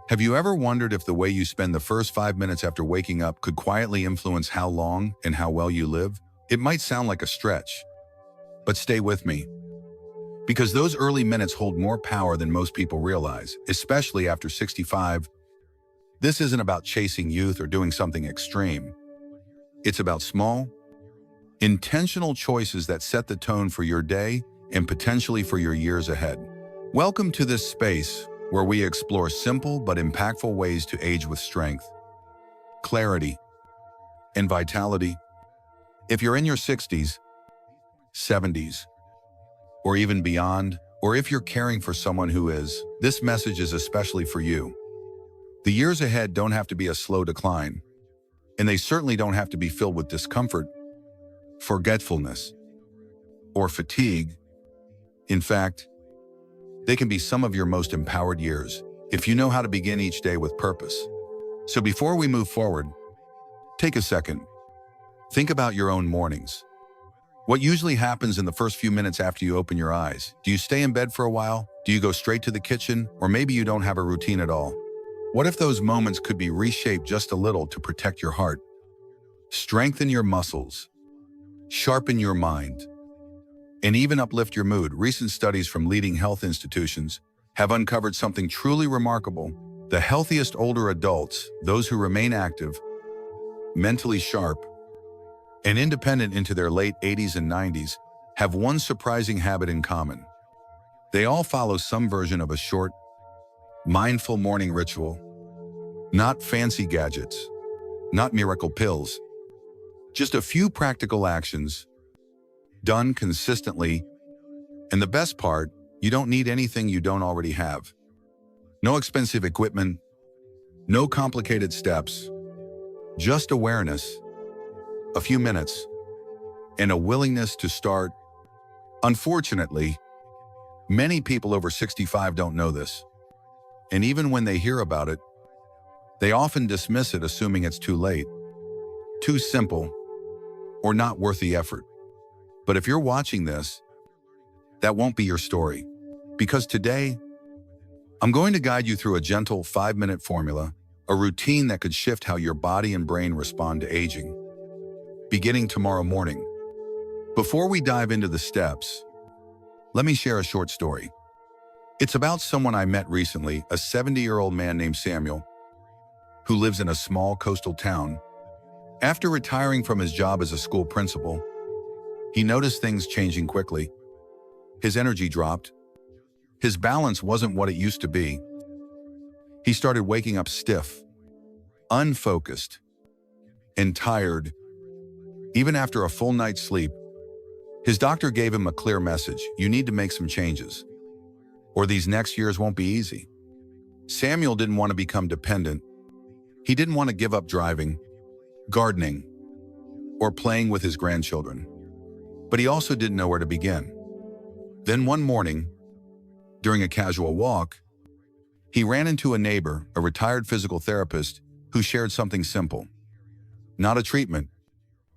Have you ever wondered if the way you spend the first 5 minutes after waking up could quietly influence how long and how well you live? It might sound like a stretch, but stay with me, because those early minutes hold more power than most people realize, especially after 65. This isn't about chasing youth or doing something extreme. It's about small, intentional choices that set the tone for your day and potentially for your years ahead. Welcome to this space where we explore simple but impactful ways to age with strength, clarity, and vitality. If you're in your 60s, 70s, or even beyond, or if you're caring for someone who is, this message is especially for you. The years ahead don't have to be a slow decline, and they certainly don't have to be filled with discomfort, forgetfulness, or fatigue. In fact, they can be some of your most empowered years if you know how to begin each day with purpose. So before we move forward, take a second. Think about your own mornings. What usually happens in the first few minutes after you open your eyes? Do you stay in bed for a while? Do you go straight to the kitchen? Or maybe you don't have a routine at all? What if those moments could be reshaped just a little to protect your heart, strengthen your muscles, sharpen your mind, and even uplift your mood? Recent studies from leading health institutions have uncovered something truly remarkable. The healthiest older adults, those who remain active, mentally sharp, and independent into their late 80s and 90s, have one surprising habit in common. They all follow some version of a short, mindful morning ritual. Not fancy gadgets, not miracle pills, just a few practical actions done consistently. And the best part, you don't need anything you don't already have. No expensive equipment, no complicated steps, just awareness, a few minutes, and a willingness to start. Unfortunately, many people over 65 don't know this. And even when they hear about it, they often dismiss it, assuming it's too late, too simple, or not worth the effort. But if you're watching this, that won't be your story. Because today, I'm going to guide you through a gentle 5-minute formula, a routine that could shift how your body and brain respond to aging, beginning tomorrow morning. Before we dive into the steps, let me share a short story. It's about someone I met recently, a 70-year-old man named Samuel, who lives in a small coastal town. After retiring from his job as a school principal, he noticed things changing quickly. His energy dropped. His balance wasn't what it used to be. He started waking up stiff, unfocused, and tired. Even after a full night's sleep, his doctor gave him a clear message: you need to make some changes, or these next years won't be easy. Samuel didn't want to become dependent. He didn't want to give up driving, gardening, or playing with his grandchildren. But he also didn't know where to begin. Then one morning, during a casual walk, he ran into a neighbor, a retired physical therapist, who shared something simple. Not a treatment,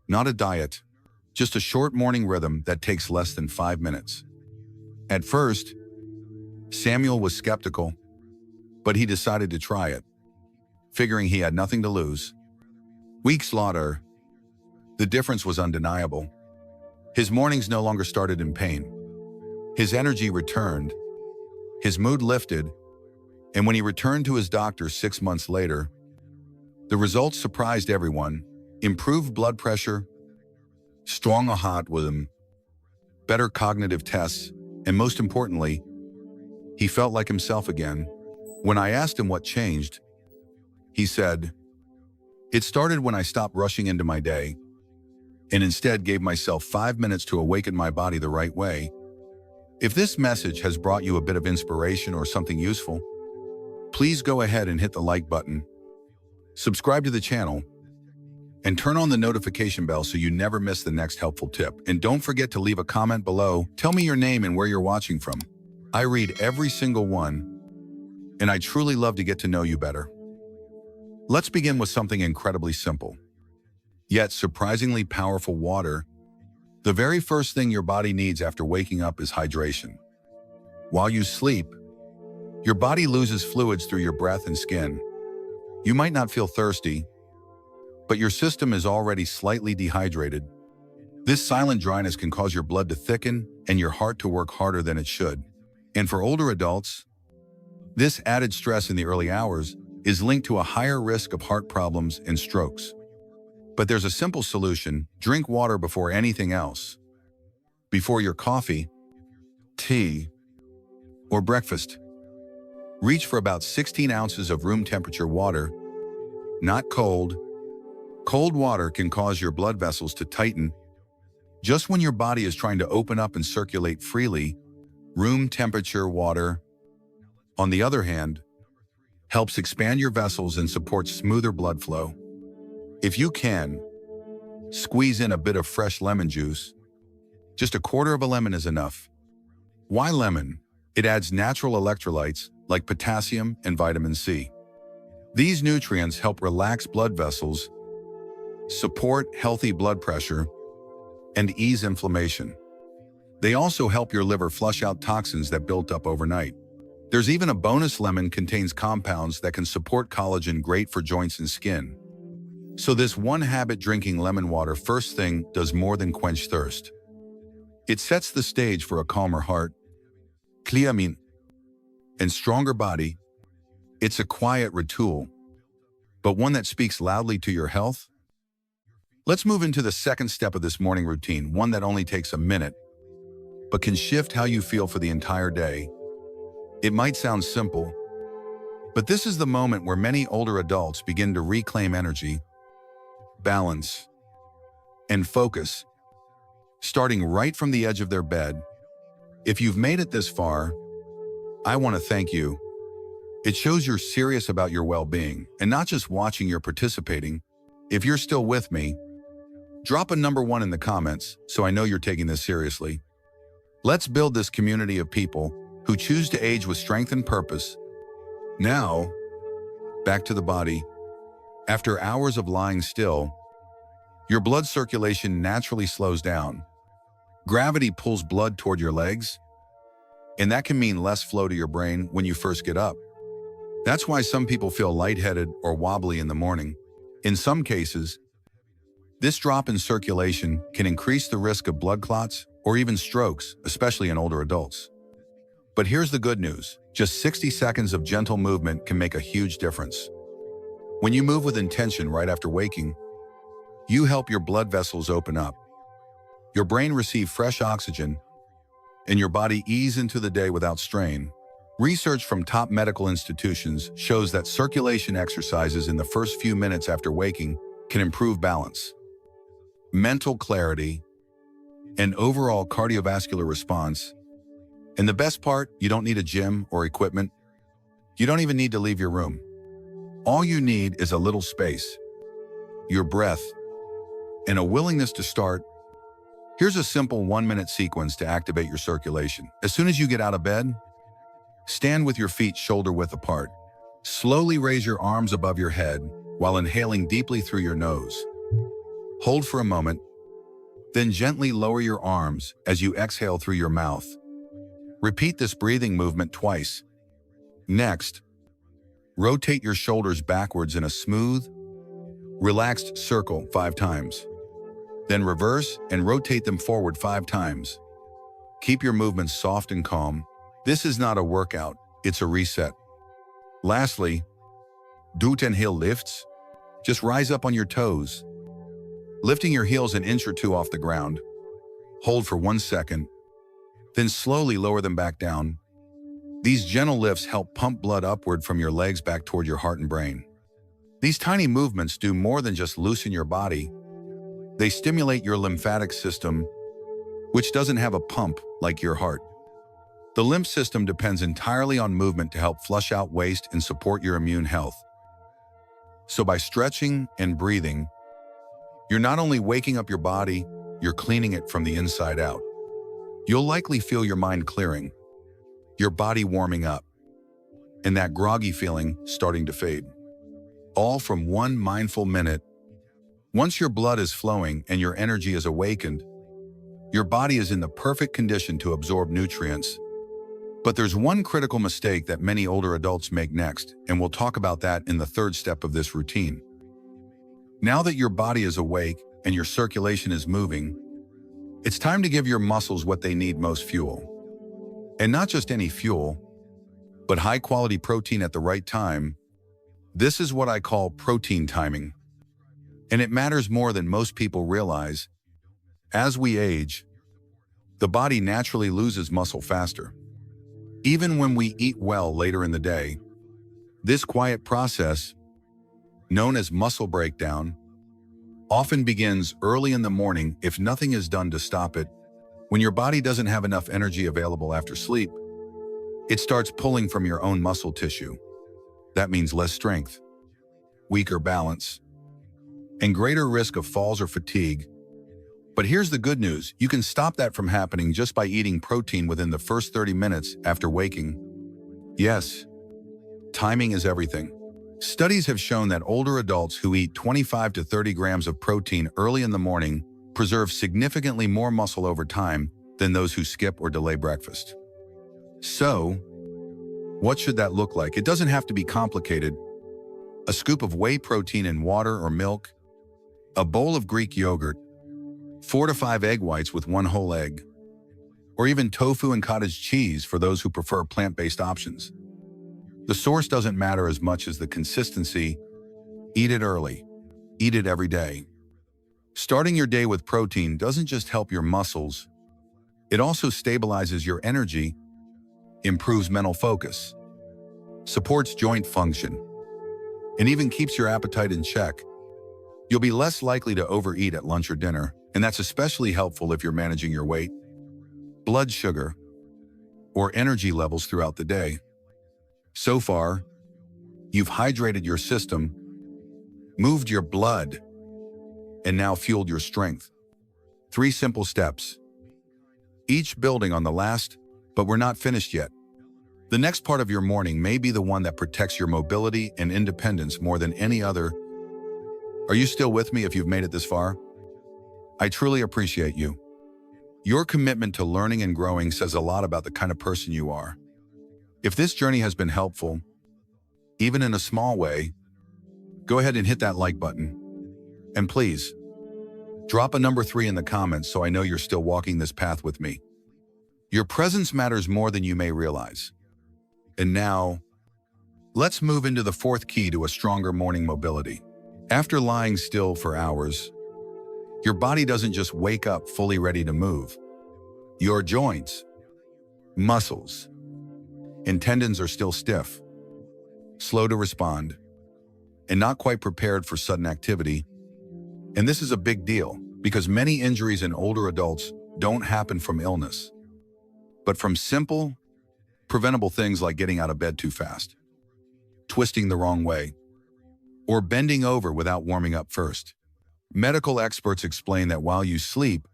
not a diet, just a short morning rhythm that takes less than 5 minutes. At first, Samuel was skeptical, but he decided to try it, figuring he had nothing to lose. Weeks later, the difference was undeniable. His mornings no longer started in pain. His energy returned, his mood lifted, and when he returned to his doctor 6 months later, the results surprised everyone: improved blood pressure, stronger heart rhythm, better cognitive tests, and most importantly, he felt like himself again. When I asked him what changed, he said, "It started when I stopped rushing into my day and instead gave myself 5 minutes to awaken my body the right way." If this message has brought you a bit of inspiration or something useful, please go ahead and hit the like button, subscribe to the channel, and turn on the notification bell so you never miss the next helpful tip. And don't forget to leave a comment below. Tell me your name and where you're watching from. I read every single one, and I truly love to get to know you better. Let's begin with something incredibly simple, yet surprisingly powerful: water. The very first thing your body needs after waking up is hydration. While you sleep, Your body loses fluids through your breath and skin. You might not feel thirsty, but your system is already slightly dehydrated. This silent dryness can cause your blood to thicken and your heart to work harder than it should. And for older adults, this added stress in the early hours is linked to a higher risk of heart problems and strokes. But there's a simple solution: drink water before anything else. Before your coffee, tea, or breakfast, reach for about 16 ounces of room temperature water, not cold. Cold water can cause your blood vessels to tighten just when your body is trying to open up and circulate freely. Room temperature water, on the other hand, helps expand your vessels and supports smoother blood flow. If you can, squeeze in a bit of fresh lemon juice. Just a quarter of a lemon is enough. Why lemon? It adds natural electrolytes like potassium and vitamin C. These nutrients help relax blood vessels, support healthy blood pressure, and ease inflammation. They also help your liver flush out toxins that built up overnight. There's even a bonus: lemon contains compounds that can support collagen, great for joints and skin. So this one habit, drinking lemon water first thing, does more than quench thirst. It sets the stage for a calmer heart, clear mind, and stronger body. It's a quiet ritual, but one that speaks loudly to your health. Let's move into the second step of this morning routine, one that only takes a minute, but can shift how you feel for the entire day. It might sound simple, but this is the moment where many older adults begin to reclaim energy, balance, and focus, starting right from the edge of their bed. If you've made it this far, I want to thank you. It shows you're serious about your well-being and not just watching, you're participating. If you're still with me, drop a number 1 in the comments so I know you're taking this seriously. Let's build this community of people who choose to age with strength and purpose. Now, back to the body. After hours of lying still, your blood circulation naturally slows down. Gravity pulls blood toward your legs, and that can mean less flow to your brain when you first get up. That's why some people feel lightheaded or wobbly in the morning. In some cases, this drop in circulation can increase the risk of blood clots or even strokes, especially in older adults. But here's the good news: just 60 seconds of gentle movement can make a huge difference. When you move with intention right after waking, you help your blood vessels open up, your brain receive fresh oxygen, and your body ease into the day without strain. Research from top medical institutions shows that circulation exercises in the first few minutes after waking can improve balance, mental clarity, and overall cardiovascular response. And the best part, you don't need a gym or equipment. You don't even need to leave your room. All you need is a little space, your breath, and a willingness to start. Here's a simple 1-minute sequence to activate your circulation. As soon as you get out of bed, stand with your feet shoulder-width apart. Slowly raise your arms above your head while inhaling deeply through your nose. Hold for a moment, then gently lower your arms as you exhale through your mouth. Repeat this breathing movement twice. Next, rotate your shoulders backwards in a smooth, relaxed circle 5 times. Then reverse and rotate them forward 5 times. Keep your movements soft and calm. This is not a workout, it's a reset. Lastly, do 10 heel lifts. Just rise up on your toes, lifting your heels an inch or 2 off the ground. Hold for 1 second, then slowly lower them back down. These gentle lifts help pump blood upward from your legs back toward your heart and brain. These tiny movements do more than just loosen your body. They stimulate your lymphatic system, which doesn't have a pump like your heart. The lymph system depends entirely on movement to help flush out waste and support your immune health. So by stretching and breathing, you're not only waking up your body, you're cleaning it from the inside out. You'll likely feel your mind clearing, your body warming up, and that groggy feeling starting to fade. All from 1 mindful minute. Once your blood is flowing and your energy is awakened, your body is in the perfect condition to absorb nutrients. But there's one critical mistake that many older adults make next, and we'll talk about that in the third step of this routine. Now that your body is awake and your circulation is moving, it's time to give your muscles what they need most: fuel. And not just any fuel, but high-quality protein at the right time. This is what I call protein timing. And it matters more than most people realize. As we age, the body naturally loses muscle faster. Even when we eat well later in the day, this quiet process, known as muscle breakdown, often begins early in the morning if nothing is done to stop it. When your body doesn't have enough energy available after sleep, it starts pulling from your own muscle tissue. That means less strength, weaker balance, and greater risk of falls or fatigue. But here's the good news: you can stop that from happening just by eating protein within the first 30 minutes after waking. Yes, timing is everything. Studies have shown that older adults who eat 25 to 30 grams of protein early in the morning preserve significantly more muscle over time than those who skip or delay breakfast. So, what should that look like? It doesn't have to be complicated. A scoop of whey protein in water or milk, a bowl of Greek yogurt, 4 to 5 egg whites with 1 whole egg, or even tofu and cottage cheese for those who prefer plant-based options. The source doesn't matter as much as the consistency. Eat it early. Eat it every day. Starting your day with protein doesn't just help your muscles, it also stabilizes your energy, improves mental focus, supports joint function, and even keeps your appetite in check. You'll be less likely to overeat at lunch or dinner, and that's especially helpful if you're managing your weight, blood sugar, or energy levels throughout the day. So far, you've hydrated your system, moved your blood, and now fueled your strength. 3 simple steps, each building on the last, but we're not finished yet. The next part of your morning may be the one that protects your mobility and independence more than any other. Are you still with me if you've made it this far? I truly appreciate you. Your commitment to learning and growing says a lot about the kind of person you are. If this journey has been helpful, even in a small way, go ahead and hit that like button. And please, drop a number 3 in the comments so I know you're still walking this path with me. Your presence matters more than you may realize. And now, let's move into the 4th key to a stronger morning mobility. After lying still for hours, your body doesn't just wake up fully ready to move. Your joints, muscles, and tendons are still stiff, slow to respond, and not quite prepared for sudden activity. And this is a big deal because many injuries in older adults don't happen from illness, but from simple, preventable things like getting out of bed too fast, twisting the wrong way, or bending over without warming up first. Medical experts explain that while you sleep,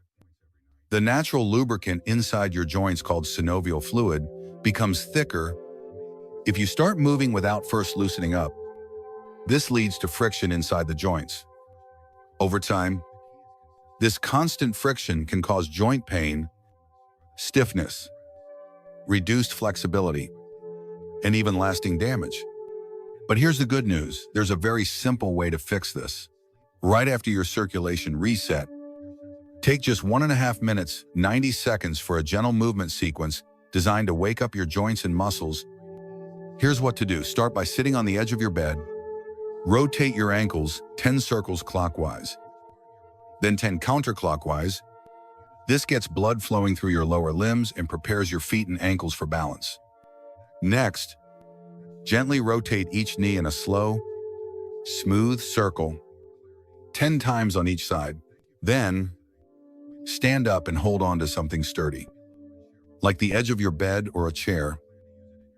the natural lubricant inside your joints called synovial fluid becomes thicker. If you start moving without first loosening up, this leads to friction inside the joints. Over time, this constant friction can cause joint pain, stiffness, reduced flexibility, and even lasting damage. But here's the good news. There's a very simple way to fix this. Right after your circulation reset, take just 1.5 minutes, 90 seconds for a gentle movement sequence designed to wake up your joints and muscles. Here's what to do. Start by sitting on the edge of your bed. Rotate your ankles 10 circles clockwise, then 10 counterclockwise. This gets blood flowing through your lower limbs and prepares your feet and ankles for balance. Next, gently rotate each knee in a slow, smooth circle, 10 times on each side. Then, stand up and hold on to something sturdy, like the edge of your bed or a chair.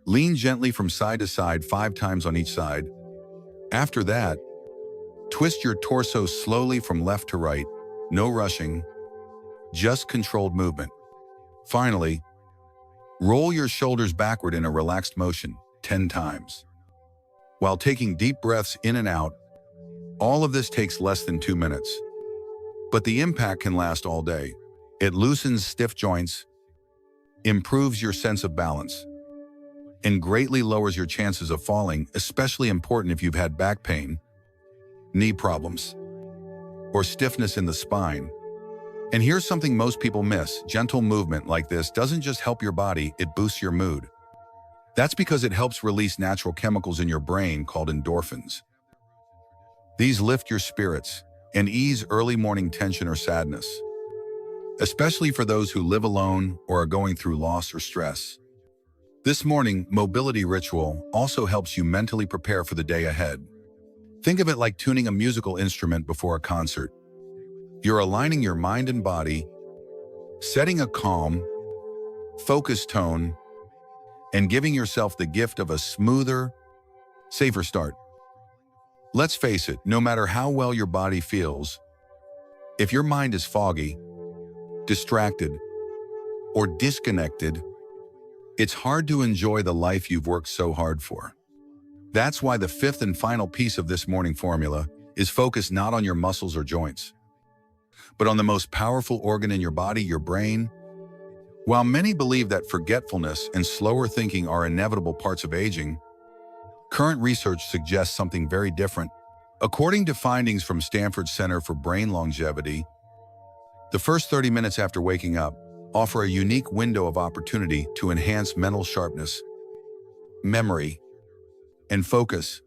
Lean gently from side to side 5 times on each side. After that, twist your torso slowly from left to right, no rushing, just controlled movement. Finally, roll your shoulders backward in a relaxed motion 10 times, while taking deep breaths in and out. All of this takes less than 2 minutes, but the impact can last all day. It loosens stiff joints, improves your sense of balance, and greatly lowers your chances of falling, especially important if you've had back pain, knee problems, or stiffness in the spine. And here's something most people miss. Gentle movement like this doesn't just help your body, it boosts your mood. That's because it helps release natural chemicals in your brain called endorphins. These lift your spirits and ease early morning tension or sadness, especially for those who live alone or are going through loss or stress. This morning mobility ritual also helps you mentally prepare for the day ahead. Think of it like tuning a musical instrument before a concert. You're aligning your mind and body, setting a calm, focused tone, and giving yourself the gift of a smoother, safer start. Let's face it, no matter how well your body feels, if your mind is foggy, distracted, or disconnected, it's hard to enjoy the life you've worked so hard for. That's why the fifth and final piece of this morning formula is focused not on your muscles or joints, but on the most powerful organ in your body, your brain. While many believe that forgetfulness and slower thinking are inevitable parts of aging, current research suggests something very different. According to findings from Stanford Center for Brain Longevity, the first 30 minutes after waking up offer a unique window of opportunity to enhance mental sharpness, memory, and focus.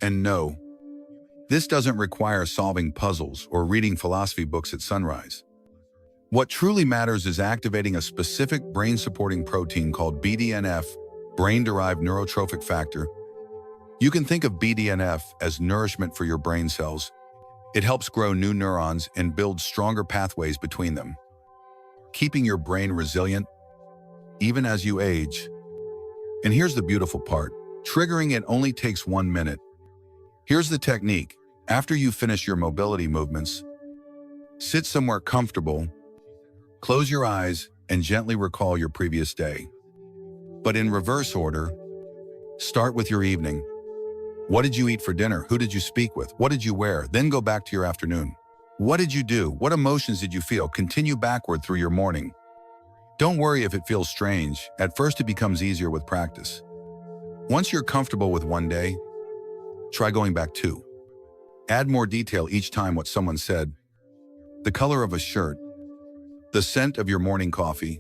And no, this doesn't require solving puzzles or reading philosophy books at sunrise. What truly matters is activating a specific brain-supporting protein called BDNF, brain-derived neurotrophic factor. You can think of BDNF as nourishment for your brain cells. It helps grow new neurons and build stronger pathways between them, keeping your brain resilient even as you age. And here's the beautiful part. Triggering it only takes 1 minute. Here's the technique. After you finish your mobility movements, sit somewhere comfortable, close your eyes, and gently recall your previous day. But in reverse order, start with your evening. What did you eat for dinner? Who did you speak with? What did you wear? Then go back to your afternoon. What did you do? What emotions did you feel? Continue backward through your morning. Don't worry if it feels strange. At first, it becomes easier with practice. Once you're comfortable with one day, try going back 2. Add more detail each time: what someone said, the color of a shirt, the scent of your morning coffee.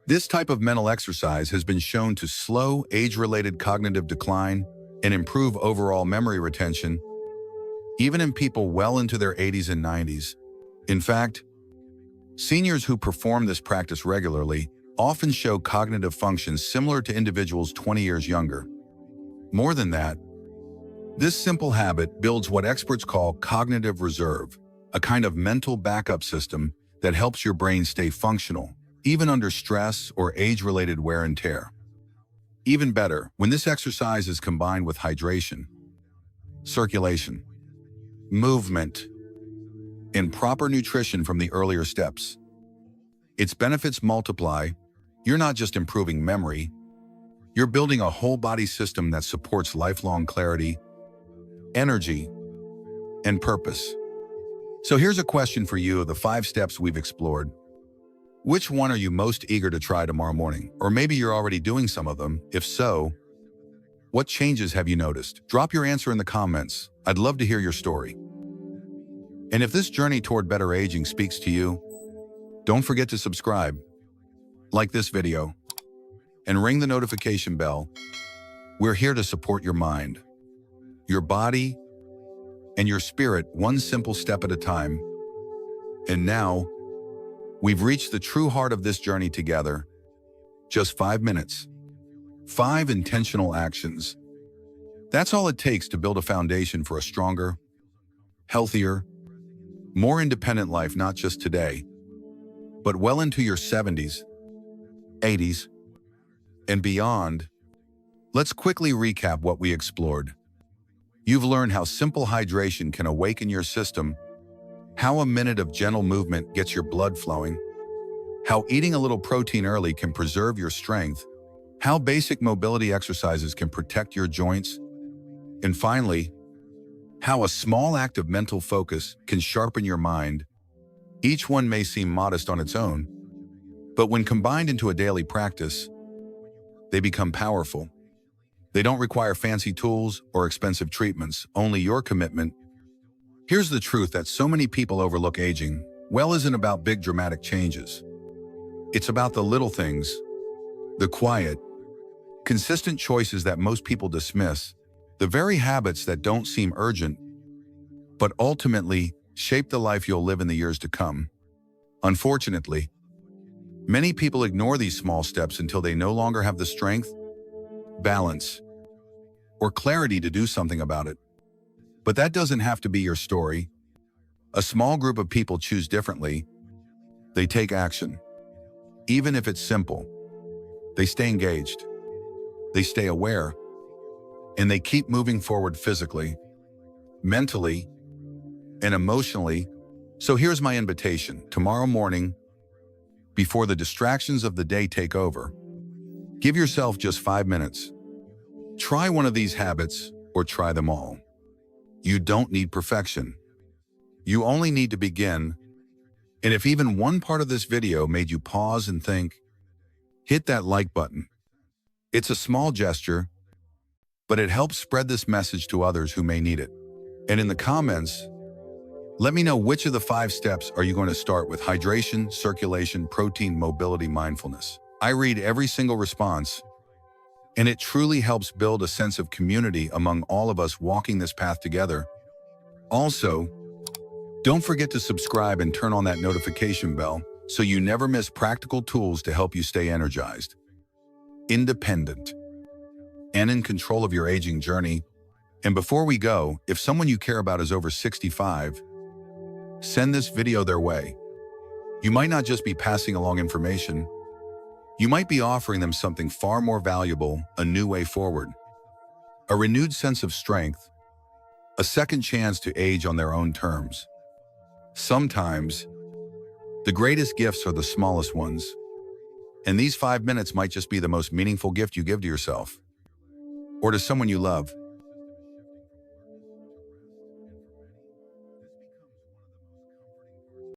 This type of mental exercise has been shown to slow age-related cognitive decline and improve overall memory retention, even in people well into their 80s and 90s. In fact, seniors who perform this practice regularly often show cognitive functions similar to individuals 20 years younger. More than that, this simple habit builds what experts call cognitive reserve, a kind of mental backup system that helps your brain stay functional, even under stress or age-related wear and tear. Even better, when this exercise is combined with hydration, circulation, movement, and proper nutrition from the earlier steps, its benefits multiply. You're not just improving memory, you're building a whole body system that supports lifelong clarity, energy, and purpose. So here's a question for you of the 5 steps we've explored. Which one are you most eager to try tomorrow morning? Or maybe you're already doing some of them. If so, what changes have you noticed? Drop your answer in the comments. I'd love to hear your story. And if this journey toward better aging speaks to you, don't forget to subscribe, like this video, and ring the notification bell. We're here to support your mind, your body, and your spirit, one simple step at a time. And now, we've reached the true heart of this journey together. Just 5 minutes. 5 intentional actions. That's all it takes to build a foundation for a stronger, healthier, more independent life, not just today, but well into your 70s, 80s, and beyond. Let's quickly recap what we explored. You've learned how simple hydration can awaken your system, how a minute of gentle movement gets your blood flowing, how eating a little protein early can preserve your strength, how basic mobility exercises can protect your joints, and finally, how a small act of mental focus can sharpen your mind. Each one may seem modest on its own, but when combined into a daily practice, they become powerful. They don't require fancy tools or expensive treatments, only your commitment. Here's the truth that so many people overlook. Aging well isn't about big dramatic changes. It's about the little things, the quiet, consistent choices that most people dismiss, the very habits that don't seem urgent, but ultimately shape the life you'll live in the years to come. Unfortunately, many people ignore these small steps until they no longer have the strength, balance, or clarity to do something about it. But that doesn't have to be your story. A small group of people choose differently. They take action. Even if it's simple, they stay engaged, they stay aware, and they keep moving forward physically, mentally, and emotionally. So here's my invitation. Tomorrow morning, before the distractions of the day take over, give yourself just 5 minutes. Try one of these habits or try them all. You don't need perfection. You only need to begin. And if even one part of this video made you pause and think, hit that like button. It's a small gesture, but it helps spread this message to others who may need it. And in the comments, let me know which of the 5 steps are you going to start with: hydration, circulation, protein, mobility, mindfulness. I read every single response, and it truly helps build a sense of community among all of us walking this path together. Also, don't forget to subscribe and turn on that notification bell so you never miss practical tools to help you stay energized, independent, and in control of your aging journey. And before we go, if someone you care about is over 65, send this video their way. You might not just be passing along information. You might be offering them something far more valuable: a new way forward, a renewed sense of strength, a second chance to age on their own terms. Sometimes, the greatest gifts are the smallest ones, and these 5 minutes might just be the most meaningful gift you give to yourself or to someone you love.